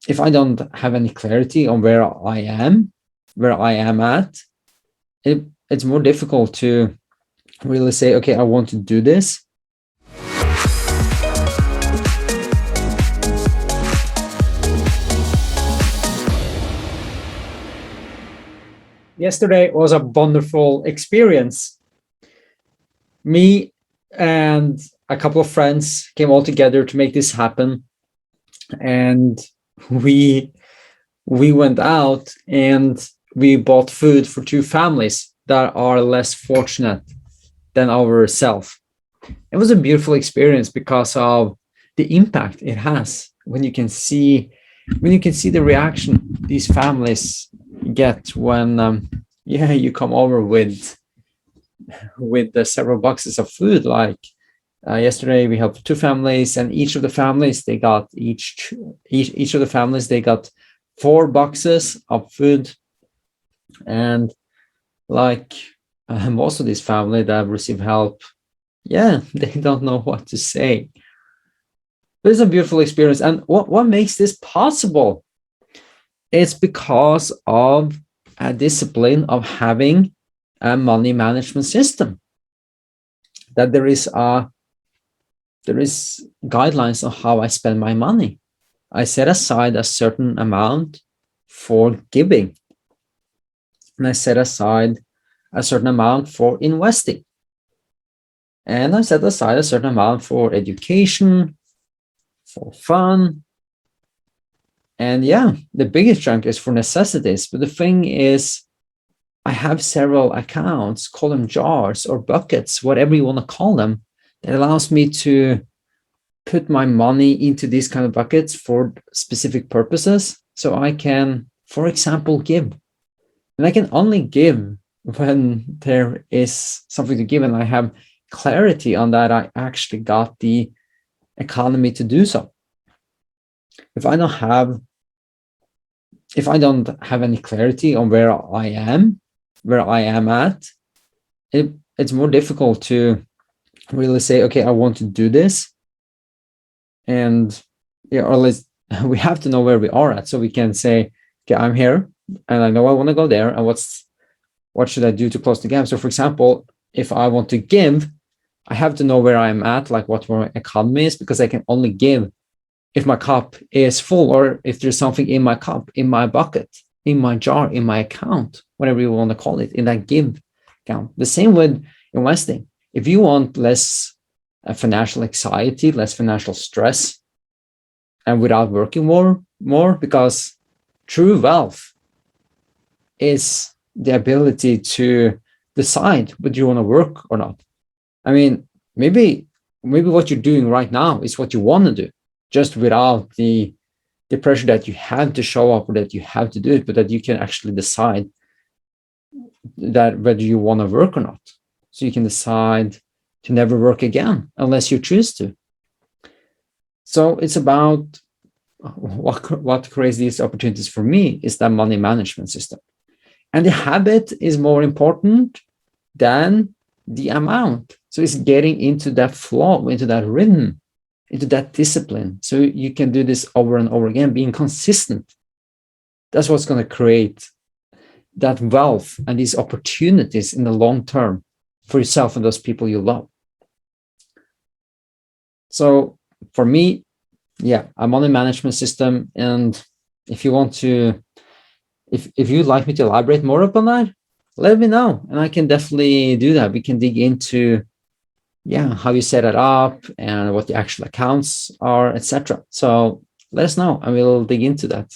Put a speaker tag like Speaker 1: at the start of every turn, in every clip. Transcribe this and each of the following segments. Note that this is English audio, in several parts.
Speaker 1: if I don't have any clarity on where I am at, it's more difficult to really say, okay, I want to do this. Yesterday was a wonderful experience. Me and a couple of friends came all together to make this happen, and we went out and we bought food for two families that are less fortunate than ourselves. It was a beautiful experience because of the impact it has when you can see the reaction these families get when you come over with several boxes of food. Like yesterday we helped two families, and each of the families they got 4 boxes of food. And like most of this family that receive help, they don't know what to say. But it's a beautiful experience. And what makes this possible? It's because of a discipline of having a money management system. That there is guidelines on how I spend my money. I set aside a certain amount for giving, and I set aside a certain amount for investing, and I set aside a certain amount for education, for fun, and the biggest chunk is for necessities. But the thing is, I have several accounts, call them jars or buckets, whatever you want to call them, that allows me to put my money into these kind of buckets for specific purposes. So I can, for example, give. And I can only give when there is something to give and I have clarity on that I actually got the economy to do so. If I don't have any clarity on where I am at, it's more difficult to really say, okay, I want to do this. And or at least we have to know where we are at, so we can say, okay, I'm here and I know I want to go there, and what should I do to close the gap? So for example, if I want to give, I have to know where I'm at, like what my economy is, because I can only give if my cup is full, or if there's something in my cup, in my bucket, in my jar, in my account, whatever you want to call it, in that give account. The same with investing. If you want less financial anxiety, less financial stress, and without working more, because true wealth is the ability to decide whether you want to work or not. I mean, maybe what you're doing right now is what you want to do, just without the pressure that you have to show up or that you have to do it, but that you can actually decide that whether you want to work or not. So you can decide to never work again unless you choose to. So it's about what creates these opportunities for me is that money management system. And the habit is more important than the amount. So it's getting into that flow, into that rhythm, into that discipline. So you can do this over and over again, being consistent. That's what's going to create that wealth and these opportunities in the long term for yourself and those people you love. So for me, a money management system. And if you want to, if you'd like me to elaborate more upon that, let me know, and I can definitely do that. We can dig into how you set it up and what the actual accounts are, etc. So let us know and we'll dig into that.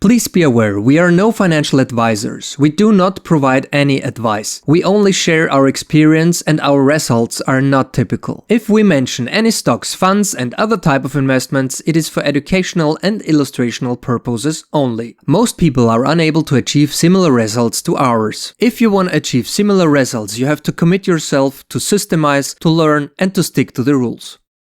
Speaker 2: Please be aware, we are no financial advisors. We do not provide any advice. We only share our experience and our results are not typical. If we mention any stocks, funds and other type of investments, it is for educational and illustrational purposes only. Most people are unable to achieve similar results to ours. If you want to achieve similar results, you have to commit yourself to systemize, to learn and to stick to the rules.